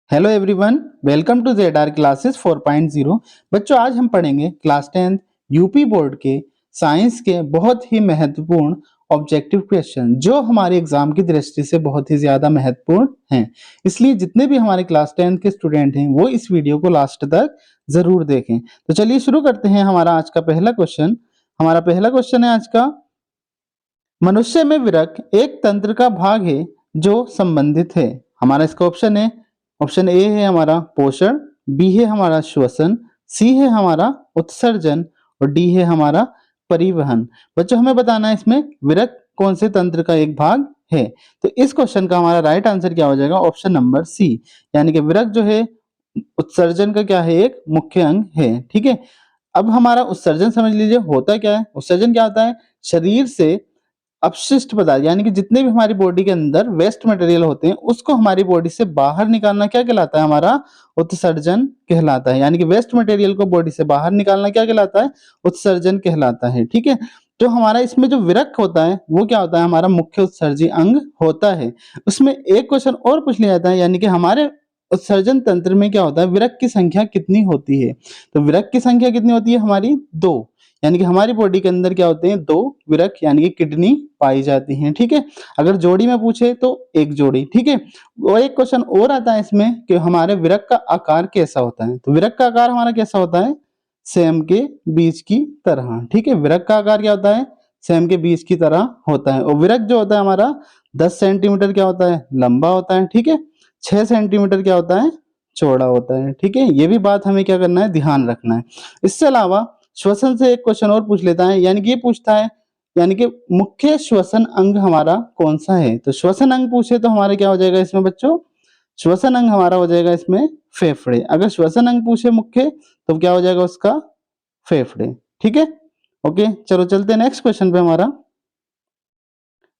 Hello everyone, welcome to ZR classes 4.0। बच्चों, आज हम पढ़ेंगे क्लास 10 यूपी बोर्ड के साइंस के बहुत ही महत्वपूर्ण ऑब्जेक्टिव क्वेश्चन जो हमारे एग्जाम की दृष्टि से बहुत ही ज्यादा महत्वपूर्ण हैं। इसलिए जितने भी हमारे क्लास 10 के स्टूडेंट हैं वो इस वीडियो को लास्ट तक जरूर देखें। तो चलिए शुरू करते हैं हमारा आज का पहला क्वेश्चन। हमारा पहला क्वेश्चन है आज का, मनुष्य में विरक एक तंत्र का भाग है जो संबंधित है। हमारा इसका ऑप्शन है, ऑप्शन ए है हमारा पोषण, बी है हमारा श्वसन, सी है हमारा उत्सर्जन और डी है हमारा परिवहन। बच्चों, हमें बताना है इसमें विरक कौन से तंत्र का एक भाग है। तो इस क्वेश्चन का हमारा राइट आंसर क्या हो जाएगा, ऑप्शन नंबर सी, यानी कि विरक जो है उत्सर्जन का क्या है, एक मुख्य अंग है। ठीक है, अब हमारा उत्सर्जन समझ लीजिए होता क्या है। उत्सर्जन क्या होता है, शरीर से अपशिष्ट पदार्थ यानी कि जितने भी हमारी बॉडी के अंदर वेस्ट मटेरियल होते हैं उसको हमारी बॉडी से बाहर निकालना क्या कहलाता है, हमारा उत्सर्जन कहलाता है। यानी कि वेस्ट मटेरियल को बॉडी से बाहर निकालना क्या कहलाता है, उत्सर्जन कहलाता है। ठीक है, तो हमारा इसमें जो विरक होता है वो क्या होता है, हमारा मुख्य उत्सर्जी अंग होता है। उसमें एक क्वेश्चन और पूछ लिया जाता है, यानी कि हमारे उत्सर्जन तंत्र में क्या होता है, विरक की संख्या कितनी होती है। तो विरक की संख्या कितनी होती है, हमारी दो, यानी कि हमारी बॉडी के अंदर क्या होते हैं, दो विरक यानी कि किडनी पाई जाती हैं। ठीक है, अगर जोड़ी में पूछे तो एक जोड़ी। ठीक है, वो एक क्वेश्चन और आता है इसमें कि हमारे विरक का आकार कैसा होता है। तो विरक का आकार हमारा कैसा होता है, सेम के बीज की तरह। ठीक है, विरक का आकार क्या होता है, सेम के बीज की तरह होता है। और विरक जो होता है हमारा 10 सेंटीमीटर क्या होता है, लंबा होता है। ठीक है, 6 सेंटीमीटर क्या होता है, चौड़ा होता है। ठीक है, ये भी बात हमें क्या करना है, ध्यान रखना है। इससे अलावा श्वसन से एक क्वेश्चन और पूछ लेता है, यानी कि ये पूछता है, यानी कि मुख्य श्वसन अंग हमारा कौन सा है। तो श्वसन अंग पूछे तो हमारे क्या हो जाएगा इसमें बच्चों, श्वसन अंग हमारा हो जाएगा इसमें फेफड़े। अगर श्वसन अंग पूछे मुख्य तो क्या हो जाएगा उसका, फेफड़े। ठीक है, ओके, चलो चलते हैं नेक्स्ट क्वेश्चन पे। हमारा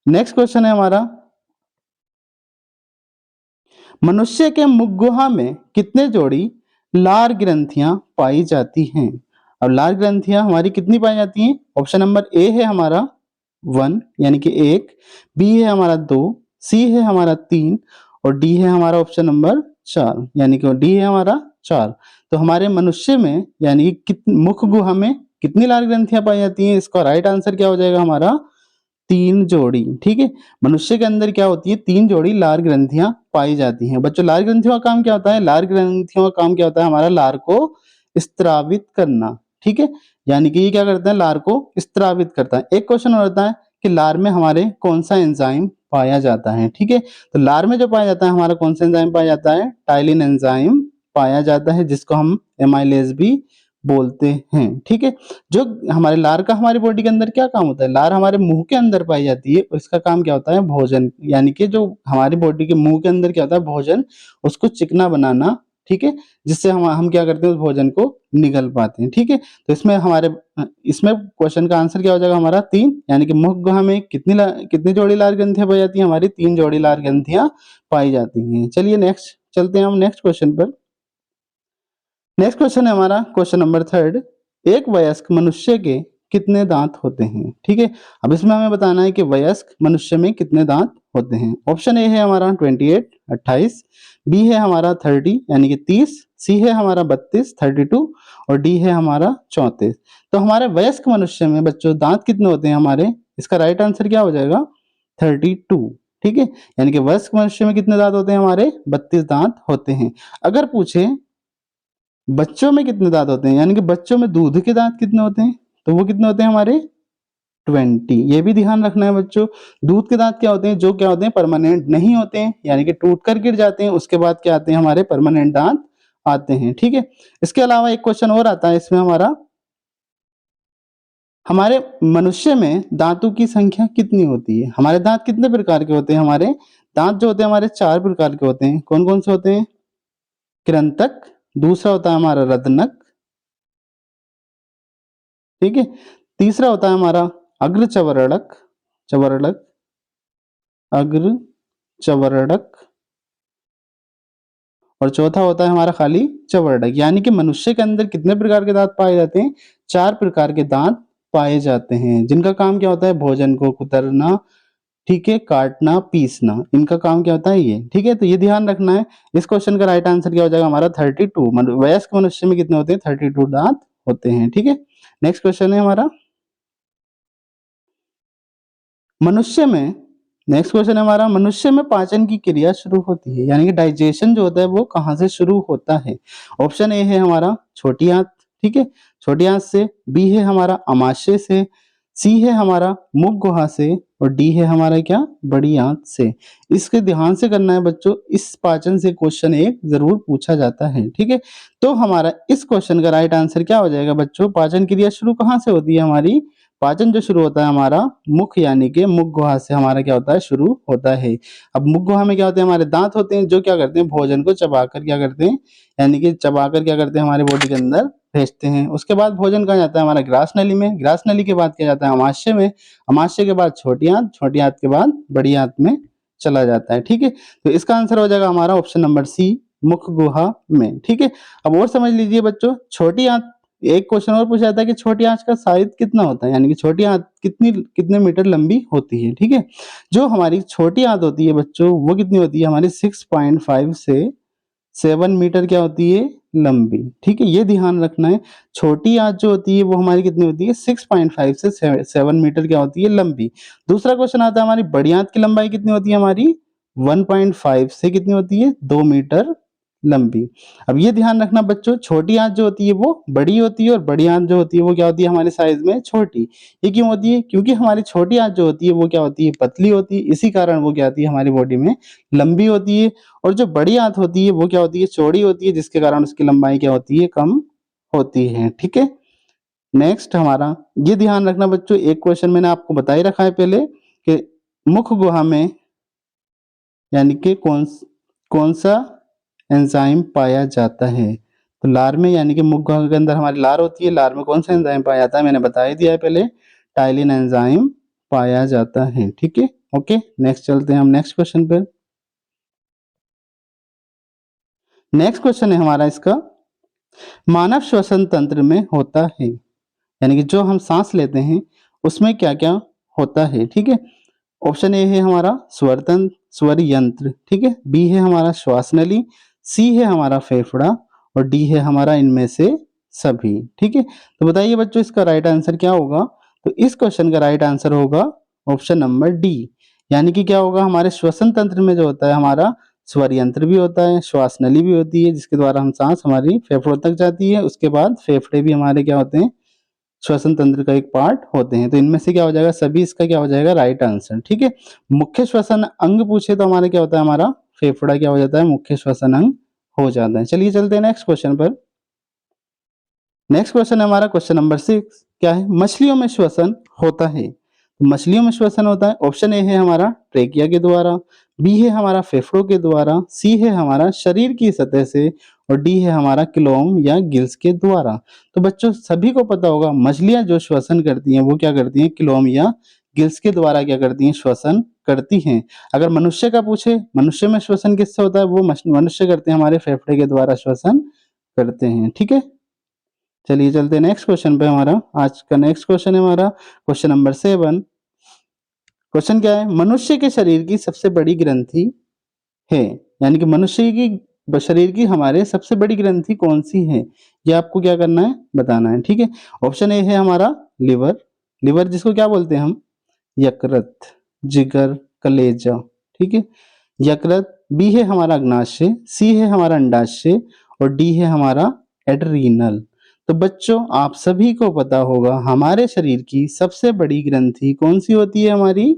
नेक्स्ट क्वेश्चन है हमारा, मनुष्य के मुख गुहा में कितने जोड़ी लार ग्रंथियां पाई जाती हैं। अब लार ग्रंथियां हमारी कितनी पाई जाती हैं, ऑप्शन नंबर ए है हमारा 1 यानी कि एक, बी है हमारा 2, सी है हमारा 3 और डी है हमारा ऑप्शन नंबर 4 यानी कि डी है हमारा 4। तो हमारे मनुष्य में यानी कि मुख गुहा में कितनी लार ग्रंथियां पाई जाती हैं, इसका राइट आंसर क्या हो जाएगा हमारा, 3 जोड़ी। ठीक है, मनुष्य के अंदर क्या होती है, 3 जोड़ी लार ग्रंथियां पाई जाती हैं। बच्चों, लार ग्रंथियों का काम क्या होता है, लार ग्रंथियों का काम क्या होता है, हमारा लार को स्त्रावित करना। ठीक है, यानी कि ये क्या करता है, लार को स्त्रावित करता है। एक क्वेश्चन और होता है कि लार में हमारे कौन सा एंजाइम पाया जाता है। ठीक है, तो लार में जो पाया जाता है हमारा कौन सा एंजाइम पाया जाता है, टाइलिन एंजाइम पाया जाता है, जिसको हम एमाइलेज भी बोलते हैं। ठीक है, जो हमारे लार का हमारी बॉडी के अंदर क्या काम होता है, लार हमारे मुंह के अंदर पाई जाती है और इसका काम क्या होता है, भोजन, यानी कि जो हमारी बॉडी के मुंह के अंदर क्या होता है, भोजन, उसको चिकना बनाना। ठीक है, जिससे हम क्या करते हैं, उस भोजन को निगल पाते हैं। ठीक है, तो इसमें हमारे इसमें क्वेश्चन का आंसर क्या हो जाएगा हमारा 3, यानी कि मुख गुहा में कितनी जोड़ी लार ग्रंथियां पाई जाती हैं, हमारी 3 जोड़ी लार ग्रंथियां पाई जाती हैं। चलिए नेक्स्ट चलते हैं हम नेक्स्ट क्वेश्चन पर। नेक्स्ट क्वेश्चन है हमारा क्वेश्चन नंबर 3, एक वयस्क मनुष्य के कितने दांत होते हैं। ठीक है, अब इसमें हमें बताना है कि वयस्क मनुष्य में कितने दांत होते हैं। ऑप्शन ए है हमारा 28 28, बी है हमारा 30 यानी कि 30, सी है हमारा 32 32 और डी है हमारा 34। तो हमारे वयस्क मनुष्य में बच्चों दांत कितने होते हैं हमारे, इसका राइट आंसर क्या हो जाएगा, 32। ठीक है, यानी कि वयस्क मनुष्य में कितने दांत होते हैं, हमारे 32 दांत होते हैं। अगर पूछे बच्चों में कितने दांत होते हैं, यानी कि बच्चों में दूध के दांत कितने होते हैं, तो वो कितने होते हैं हमारे 20। ये भी ध्यान रखना है बच्चों, दूध के दांत क्या होते हैं, जो क्या होते हैं, परमानेंट नहीं होते हैं, यानी कि टूट कर गिर जाते हैं, उसके बाद क्या आते हैं, हमारे परमानेंट दांत आते हैं। ठीक है, इसके अलावा एक क्वेश्चन और आता है इसमें हमारा, हमारे मनुष्य में दांतों की संख्या कितनी होती है। हमारे दांत कितने प्रकार के होते हैं, हमारे दांत जो होते हैं हमारे 4 प्रकार के होते हैं। कौन कौन से होते हैं, कृंतक, दूसरा होता है हमारा रत्नक। ठीक है, तीसरा होता है हमारा अग्र चवरड़क, चवरड़क, अग्र चवरड़क और चौथा होता है हमारा खाली चवरड़क। यानी कि मनुष्य के अंदर कितने प्रकार के दांत पाए जाते हैं, 4 प्रकार के दांत पाए जाते हैं, जिनका काम क्या होता है, भोजन को कुतरना। ठीक है, काटना, पीसना, इनका काम क्या होता है ये, ठीक है। तो ये ध्यान रखना है। इस क्वेश्चन का राइट आंसर क्या हो जाएगा हमारा 32। वयस्क मनुष्य में कितने होते हैं? 32 दांत होते हैं, ठीक है। नेक्स्ट क्वेश्चन है हमारा मनुष्य में नेक्स्ट क्वेश्चन है हमारा मनुष्य में पाचन की क्रिया शुरू होती है, यानी कि डाइजेशन जो होता है वो कहाँ से शुरू होता है? ऑप्शन ए है हमारा छोटी आंत, ठीक है, छोटी आंत से, बी है हमारा अमाशय से, सी है हमारा मुख गुहा से, और डी है हमारा क्या? बड़ी आंत से। इसके ध्यान से करना है बच्चों, इस पाचन से क्वेश्चन एक जरूर पूछा जाता है, ठीक है। तो हमारा इस क्वेश्चन का राइट आंसर क्या हो जाएगा बच्चों? पाचन क्रिया शुरू कहाँ से होती है हमारी? पाचन जो शुरू होता है हमारा मुख यानी कि मुख गुहा से हमारा क्या होता है? शुरू होता है। अब मुख गुहा में क्या होते हैं? हमारे दांत होते हैं जो क्या करते हैं? भोजन को चबाकर क्या करते हैं? यानी कि चबाकर क्या करते हैं? हमारे बॉडी के अंदर भेजते हैं। उसके बाद भोजन कहाँ जाता है? हमारा ग्रास नली में, ग्रास नली के बाद क्या जाता है? अमाशय में, अमाशय के बाद छोटी आंत, छोटी आंत के बाद बड़ी आंत में चला जाता है, ठीक है। तो इसका आंसर हो जाएगा हमारा ऑप्शन नंबर सी, मुख गुहा में, ठीक है। अब और समझ लीजिए बच्चों, छोटी आंत, एक क्वेश्चन और पूछा जाता है कि छोटी आंत का साइज कितना होता है, यानी कि छोटी आंत कितने मीटर लंबी होती है, ठीक है। जो हमारी छोटी आंत होती है बच्चों वो कितनी होती है? हमारी 6.5 से 7 मीटर क्या होती है? लंबी, ठीक है। ये ध्यान रखना है, छोटी आंत जो होती है वो हमारी कितनी होती है? 6.5 से 7 मीटर क्या होती है? लंबी। दूसरा क्वेश्चन आता है हमारी बड़ी आंत की लंबाई कितनी होती है? हमारी 1.5 से कितनी होती है? 2 मीटर लंबी। अब ये ध्यान रखना बच्चों, छोटी आंत जो होती है वो बड़ी होती है और बड़ी आंत जो होती है वो क्या होती है? हमारे साइज में छोटी। ये क्यों होती है? क्योंकि हमारी छोटी आंत जो होती है वो क्या होती है? पतली होती है, इसी कारण वो क्या होती है? हमारी बॉडी में लंबी होती है। और जो बड़ी आंत होती है वो क्या होती है? चौड़ी होती है, जिसके कारण उसकी लंबाई क्या होती है? कम होती है, ठीक है। नेक्स्ट हमारा ये ध्यान रखना बच्चों, एक क्वेश्चन मैंने आपको बता ही रखा है पहले कि मुख गुहा में यानी कि कौन सा एंजाइम पाया जाता है? तो लार में यानी कि मुख गुहा के अंदर हमारी लार होती है, लार में कौन सा एंजाइम पाया जाता है? मैंने बता ही दिया है पहले, टाइलिन एंजाइम पाया जाता है, ठीक है। ओके, नेक्स्ट चलते हैं हम नेक्स्ट क्वेश्चन पे। नेक्स्ट क्वेश्चन है हमारा इसका, मानव श्वसन तंत्र में होता है, यानी कि जो हम सांस लेते हैं उसमें क्या क्या होता है, ठीक है। ऑप्शन ए है हमारा स्वर तंत्र, स्वर यंत्र, ठीक है, बी है हमारा श्वास नली, सी है हमारा फेफड़ा, और डी है हमारा इनमें से सभी, ठीक है। तो बताइए बच्चों इसका राइट आंसर क्या होगा? तो इस क्वेश्चन का राइट आंसर होगा ऑप्शन नंबर डी, यानी कि क्या होगा? हमारे श्वसन तंत्र में जो होता है हमारा स्वर यंत्र भी होता है, श्वास नली भी होती है जिसके द्वारा हम सांस हमारी फेफड़ों तक जाती है, उसके बाद फेफड़े भी हमारे क्या होते हैं? श्वसन तंत्र का एक पार्ट होते हैं। तो इनमें से क्या हो जाएगा? सभी इसका क्या हो जाएगा? राइट आंसर, ठीक है। मुख्य श्वसन अंग पूछे तो हमारा क्या होता है? हमारा फेफड़ा क्या हो जाता है? मुख्य श्वसन अंग हो जाता है। चलिए चलते हैं नेक्स्ट क्वेश्चन पर। नेक्स्ट क्वेश्चन है हमारा क्वेश्चन नंबर 6, क्या है? मछलियों में श्वसन होता है। तो मछलियों में श्वसन होता है, ऑप्शन ए है हमारा ट्रेकिया के द्वारा, बी है हमारा फेफड़ों के द्वारा, सी है हमारा शरीर की सतह से, और डी है हमारा क्लोम या गिल्स के द्वारा। तो बच्चों सभी को पता होगा मछलियां जो श्वसन करती हैं वो क्या करती हैं? क्लोम या गिल्स के द्वारा क्या करती हैं? श्वसन करती हैं। अगर मनुष्य का पूछे, मनुष्य में श्वसन किससे होता है? वो मनुष्य करते हैं हमारे फेफड़े के द्वारा श्वसन करते हैं, ठीक है। चलिए चलते हैं नेक्स्ट क्वेश्चन पे। हमारा आज का नेक्स्ट क्वेश्चन है हमारा क्वेश्चन नंबर 7। क्वेश्चन क्या है? मनुष्य के शरीर की सबसे बड़ी ग्रंथि है, यानी कि मनुष्य की शरीर की हमारे सबसे बड़ी ग्रंथि कौन सी है? ये आपको क्या करना है? बताना है, ठीक है। ऑप्शन ए है हमारा लिवर, लिवर जिसको क्या बोलते हैं हम? यकृत, जिगर, कलेजा, ठीक है, यकृत। बी है हमारा अग्नाशय, सी है हमारा अंडाशय, और डी है हमारा एड्रीनल। तो बच्चों आप सभी को पता होगा हमारे शरीर की सबसे बड़ी ग्रंथि कौन सी होती है? हमारी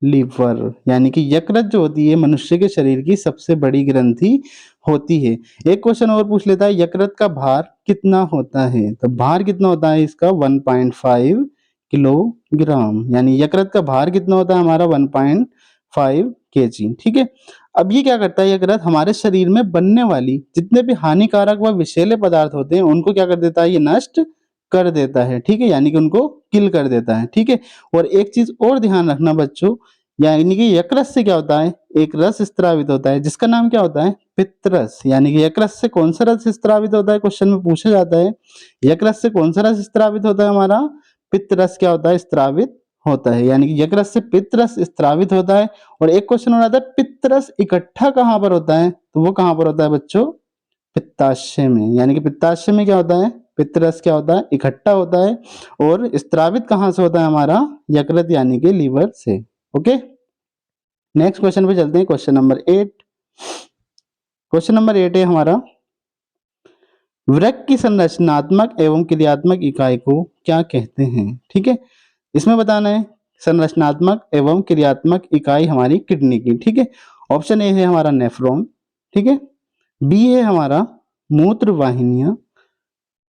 लीवर, यानी कि यकृत जो होती है मनुष्य के शरीर की सबसे बड़ी ग्रंथि होती है। एक क्वेश्चन और पूछ लेता है, यकृत का भार कितना होता है? तो भार कितना होता है इसका? 1.5 किलोग्राम, यानी यकृत का भार कितना होता है हमारा? 1.5 केजी, ठीक है। अब ये क्या करता है? यकृत हमारे शरीर में बनने वाली जितने भी हानिकारक व विषैले पदार्थ होते हैं उनको क्या कर देता है? ये नष्ट कर देता है, ठीक है, यानी कि उनको किल कर देता है, ठीक है। और एक चीज और ध्यान रखना बच्चों, यानी कि यकृत से क्या होता है? एक रस स्रावित होता है जिसका नाम क्या होता है? पित्तरस। यानी कि यकृत से कौन सा रस स्रावित होता है? क्वेश्चन में पूछा जाता है यकृत से कौन सा रस स्रावित होता है? हमारा पित्तरस क्या होता है? स्रावित होता है, यानी कि यकृत से पित्त रस स्रावित होता है। और एक क्वेश्चन और आता है पित्त रस इकट्ठा कहाँ पर होता है, तो वो कहाँ पर होता है बच्चों, पित्ताशय में। यानी कि पित्ताशय में क्या होता है, पित्त रस क्या होता है, इकट्ठा होता है। और स्रावित कहाँ से होता है हमारा, यकृत यानी कि लीवर से। ओके, नेक्स्ट क्वेश्चन पे चलते हैं, क्वेश्चन नंबर 8। क्वेश्चन नंबर 8 है हमारा, वृक्क की संरचनात्मक एवं क्रियात्मक इकाई को क्या कहते हैं। ठीक है, इसमें बताना है संरचनात्मक एवं क्रियात्मक इकाई हमारी किडनी की। ठीक है, ऑप्शन ए है हमारा नेफ्रॉन, ठीक है, बी है हमारा मूत्र वाहिनियां,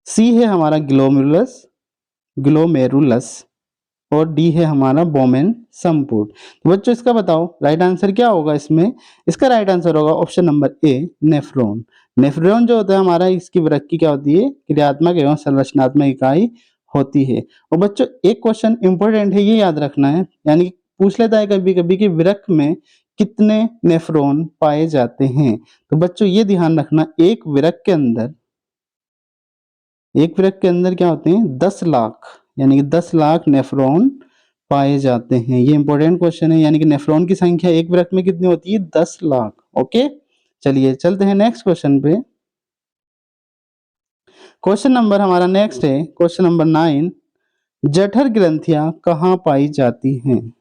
सी है हमारा ग्लोमेरुलस और डी है हमारा बोमेन संपुट। तो बच्चों इसका बताओ राइट आंसर क्या होगा इसमें। इसका राइट आंसर होगा option number A nephron. Nephron जो होता है हमारा, इसकी वृक्क क्या होती है, क्रियात्मक एवं संरचनात्मक इकाई होती है। और बच्चों एक क्वेश्चन इंपॉर्टेंट है, ये याद रखना है, यानी कि पूछ लेता है कभी कभी कि वृक्क में कितने नेफ्रॉन पाए जाते हैं। तो बच्चों ये ध्यान रखना, एक वृक्क के अंदर क्या होते हैं 10 लाख, यानी कि 10 लाख नेफ्रॉन पाए जाते हैं। ये इंपॉर्टेंट क्वेश्चन है, यानी कि नेफ्रॉन की संख्या एक वृक्क में कितनी होती है, 10 लाख। ओके, चलिए चलते हैं नेक्स्ट क्वेश्चन पे। क्वेश्चन नंबर हमारा नेक्स्ट है क्वेश्चन नंबर 9। जठर ग्रंथियां कहाँ पाई जाती हैं।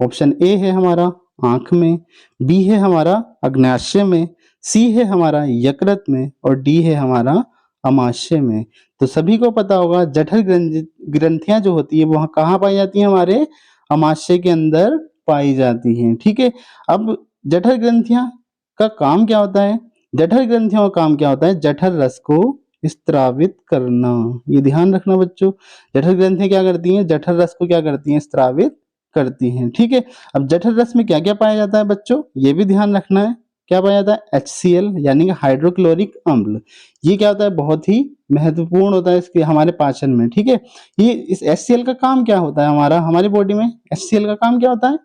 ऑप्शन ए है हमारा आंख में, बी है हमारा अग्न्याशय में, सी है हमारा यकृत में और डी है हमारा अमाशय में। तो सभी को पता होगा जठर ग्रंथियां जो होती है वो कहाँ पाई जाती है, हमारे अमाशय के अंदर पाई जाती हैं। ठीक है, अब जठर ग्रंथियां का काम क्या होता है, जठर ग्रंथियों का काम क्या होता है, जठर रस को स्त्रावित करना। ये ध्यान रखना बच्चों, जठर ग्रंथियां क्या करती हैं, जठर रस को क्या करती हैं, स्त्रावित करती हैं। ठीक है, अब जठर रस में क्या क्या पाया जाता है बच्चों, ये भी ध्यान रखना है। क्या पाया जाता है, HCl यानी कि हाइड्रोक्लोरिक अम्ल। ये क्या होता है, बहुत ही महत्वपूर्ण होता है इसके हमारे पाचन में। ठीक है, ये इस HCl का काम क्या होता है, हमारा हमारी बॉडी में HCl का काम क्या होता है,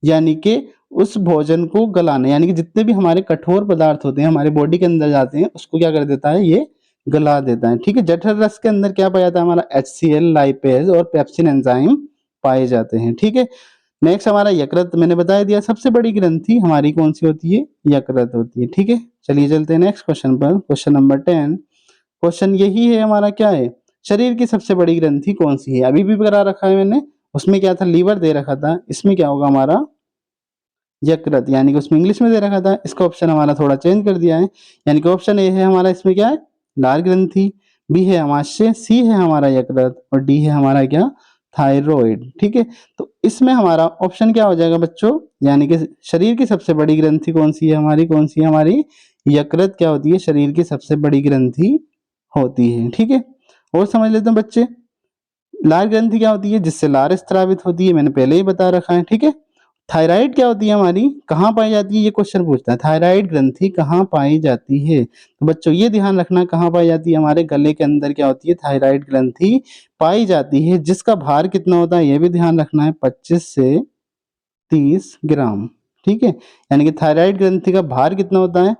यानी कि उस भोजन को गलाना, यानी कि जितने भी हमारे कठोर पदार्थ होते हैं हमारे बॉडी के अंदर जाते हैं, उसको क्या कर देता है, ये गला देता है। ठीक है, जठर रस के अंदर क्या पाया जाता है, हमारा HCl, लाइपेज और पेप्सिन एंजाइम पाए जाते हैं। ठीक है, नेक्स्ट हमारा यकृत, मैंने बता दिया सबसे बड़ी ग्रंथि हमारी कौन सी होती है, यकृत होती है। ठीक है, चलिए चलते हैं नेक्स्ट क्वेश्चन पर, क्वेश्चन नंबर 10। क्वेश्चन यही है हमारा, क्या है, शरीर की सबसे बड़ी ग्रंथि कौन सी है। अभी भी करा रखा है मैंने, उसमें क्या था, लीवर दे रखा था, इसमें क्या होगा हमारा यकृत, यानी कि उसमें इंग्लिश में दे रखा था, इसका ऑप्शन हमारा थोड़ा चेंज कर दिया है। यानी कि ऑप्शन ए है हमारा, इसमें क्या है, लार ग्रंथि, बी है अमाशय, सी है हमारा यकृत और डी है हमारा क्या, थायराइड। ठीक है, तो इसमें हमारा ऑप्शन क्या हो जाएगा बच्चों, यानी कि शरीर की सबसे बड़ी ग्रंथि कौन सी है हमारी, कौन सी है हमारी, यकृत क्या होती है, शरीर की सबसे बड़ी ग्रंथि होती है। ठीक है, और समझ लेते हैं बच्चे, लार ग्रंथि क्या होती है, जिससे लार स्रावित होती है, मैंने पहले ही बता रखा है। ठीक है, थायराइड क्या होती है हमारी, कहाँ पाई जाती है, ये क्वेश्चन पूछता है, थायराइड ग्रंथि कहाँ पाई जाती है। तो बच्चों ये ध्यान रखना, कहाँ पाई जाती है, हमारे गले के अंदर क्या होती है, थायराइड ग्रंथि पाई जाती है, जिसका भार कितना होता है, ये भी ध्यान रखना है, 25 से 30 ग्राम। ठीक है, यानी कि थायराइड ग्रंथि का भार कितना होता है,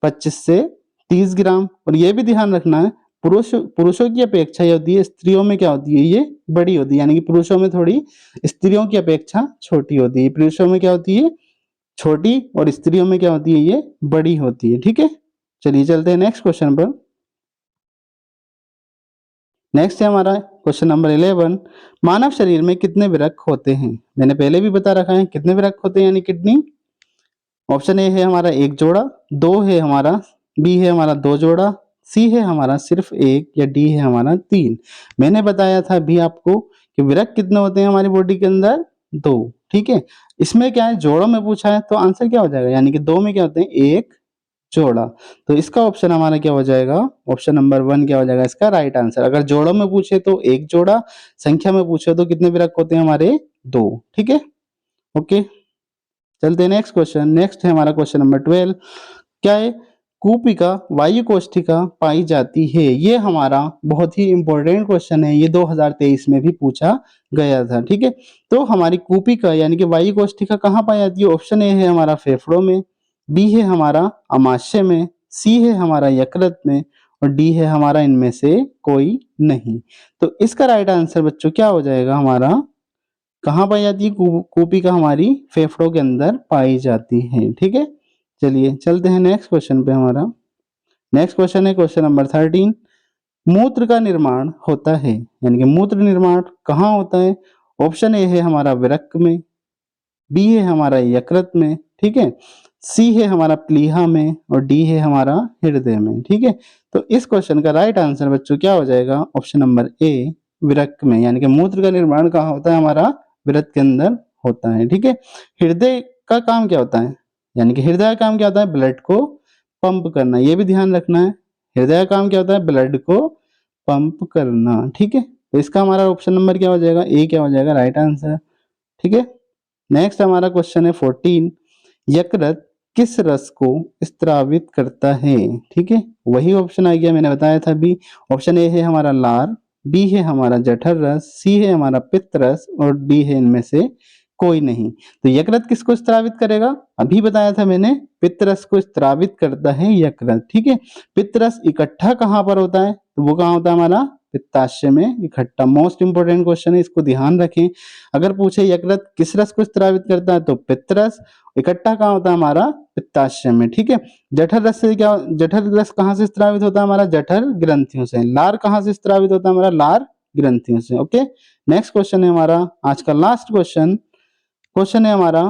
25 से 30 ग्राम। और ये भी ध्यान रखना है, पुरुषों की अपेक्षा ये होती है, स्त्रियों में क्या होती है, ये बड़ी होती है, यानी कि पुरुषों में थोड़ी, स्त्रियों की अपेक्षा छोटी होती है। पुरुषों में क्या होती है, छोटी, और स्त्रियों में क्या होती है, ये बड़ी होती है। ठीक है, चलिए चलते हैं नेक्स्ट क्वेश्चन पर। नेक्स्ट है हमारा क्वेश्चन नंबर 11। मानव शरीर में कितने वृक्क होते हैं, मैंने पहले भी बता रखा है कितने वृक्क होते हैं, यानी किडनी। ऑप्शन ए है हमारा एक जोड़ा, दो है हमारा, बी है हमारा दो जोड़ा, सी है हमारा सिर्फ एक या डी है हमारा तीन। मैंने बताया था अभी आपको कि वृक्क कितने होते हैं हमारी बॉडी के अंदर, दो। ठीक है, इसमें क्या है, जोड़ों में पूछा है तो आंसर क्या हो जाएगा, यानी कि दो में क्या होते हैं, एक जोड़ा। तो इसका ऑप्शन हमारा क्या हो जाएगा, ऑप्शन नंबर 1 क्या हो जाएगा इसका राइट आंसर। अगर जोड़ों में पूछे तो एक जोड़ा, संख्या में पूछे तो कितने वृक्क होते हैं हमारे, दो। ठीक है, ओके, चलते हैं नेक्स्ट क्वेश्चन। नेक्स्ट है हमारा क्वेश्चन नंबर 12। क्या है, कूपिका वायु कोष्ठिका पाई जाती है। ये हमारा बहुत ही इंपॉर्टेंट क्वेश्चन है, ये 2023 में भी पूछा गया था। ठीक है, तो हमारी कूपिका यानी कि वायु कोष्ठिका कहाँ पाई जाती है। ऑप्शन ए है हमारा फेफड़ों में, बी है हमारा अमाशय में, सी है हमारा यकृत में और डी है हमारा इनमें से कोई नहीं। तो इसका राइट आंसर बच्चों क्या हो जाएगा हमारा, कहाँ पाई जाती है? कूपिका हमारी फेफड़ों के अंदर पाई जाती है। ठीक है, चलिए चलते हैं नेक्स्ट क्वेश्चन पे हमारा। नेक्स्ट क्वेश्चन है क्वेश्चन नंबर 13। मूत्र का निर्माण होता है, यानी कि मूत्र निर्माण कहाँ होता है? ऑप्शन ए है हमारा वृक्क में, बी है हमारा यकृत में, ठीक है, सी है हमारा प्लीहा में और डी है हमारा हृदय में। ठीक है, तो इस क्वेश्चन का राइट आंसर बच्चों क्या हो जाएगा? ऑप्शन नंबर ए वृक्क में, यानी कि मूत्र का निर्माण कहाँ होता है? हमारा वृक्क के अंदर होता है। ठीक है, हृदय का काम क्या होता है? यानी कि हृदय का काम क्या होता है? ब्लड को पंप करना, ये भी ध्यान रखना है। हृदय का काम क्या होता है? ब्लड को पंप करना। ठीक है, तो इसका हमारा ऑप्शन नंबर क्या हो जाएगा? ए क्या हो जाएगा राइट आंसर। ठीक है, नेक्स्ट हमारा क्वेश्चन है 14। यकृत किस रस को स्त्रावित करता है? ठीक है, वही ऑप्शन आ गया, मैंने बताया था अभी। ऑप्शन ए है हमारा लार, बी है हमारा जठर रस, सी है हमारा पित्त रस और डी है इनमें से कोई नहीं। तो यकृत किसको स्त्रावित करेगा? अभी बताया था मैंने, पित्त रस को स्त्रावित करता है यकृत। ठीक है, पित्त रस इकट्ठा कहाँ पर होता है? तो वो कहाँ होता है? हमारा पित्ताशय में इकट्ठा। मोस्ट इंपोर्टेंट क्वेश्चन है, इसको ध्यान रखें। अगर पूछे यकृत किस रस को स्त्रावित करता है तो पित्त रस, इकट्ठा कहाँ होता है? हमारा पित्ताशय में। ठीक है, जठर रस से क्या, जठर रस कहाँ से स्त्रावित होता है? हमारा जठर ग्रंथियों से। लार कहाँ से स्त्रावित होता है? हमारा लार ग्रंथियों से। ओके, नेक्स्ट क्वेश्चन है हमारा आज का लास्ट क्वेश्चन। क्वेश्चन है हमारा,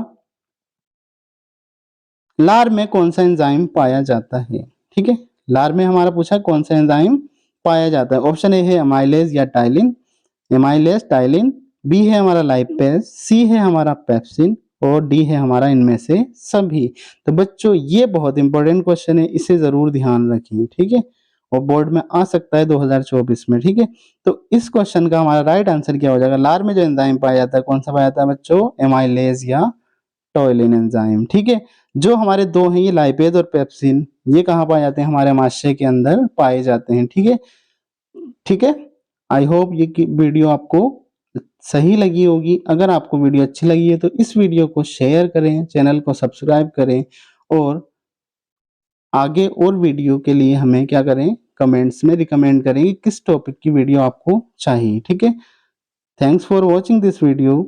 लार में कौन सा एंजाइम पाया जाता है? ठीक है, लार में हमारा पूछा कौन सा एंजाइम पाया जाता है। ऑप्शन ए है अमाइलेज या टाइलिन, एमाइलेज टाइलिन, बी है हमारा लाइपेज, सी है हमारा पेप्सिन और डी है हमारा इनमें से सभी। तो बच्चों ये बहुत इंपॉर्टेंट क्वेश्चन है, इसे जरूर ध्यान रखिए। ठीक है, और बोर्ड में आ सकता है 2024 में। ठीक है, तो इस क्वेश्चन का हमारा राइट आंसर क्या हो जाएगा? लार में जो एंजाइम पाया जाता है कौन सा पाया जाता है बच्चों? एमाइलेज या टॉयलिन एंजाइम। ठीक है, जो हमारे दो हैं ये लाइपेज और पेप्सिन, ये कहाँ पाए जाते हैं? हमारे आमाशय के अंदर पाए जाते हैं। ठीक है, ठीक है, आई होप ये वीडियो आपको सही लगी होगी। अगर आपको वीडियो अच्छी लगी है तो इस वीडियो को शेयर करें, चैनल को सब्सक्राइब करें और आगे और वीडियो के लिए हमें क्या करें? कमेंट्स में रिकमेंड करें कि किस टॉपिक की वीडियो आपको चाहिए। ठीक है, thanks for watching this video.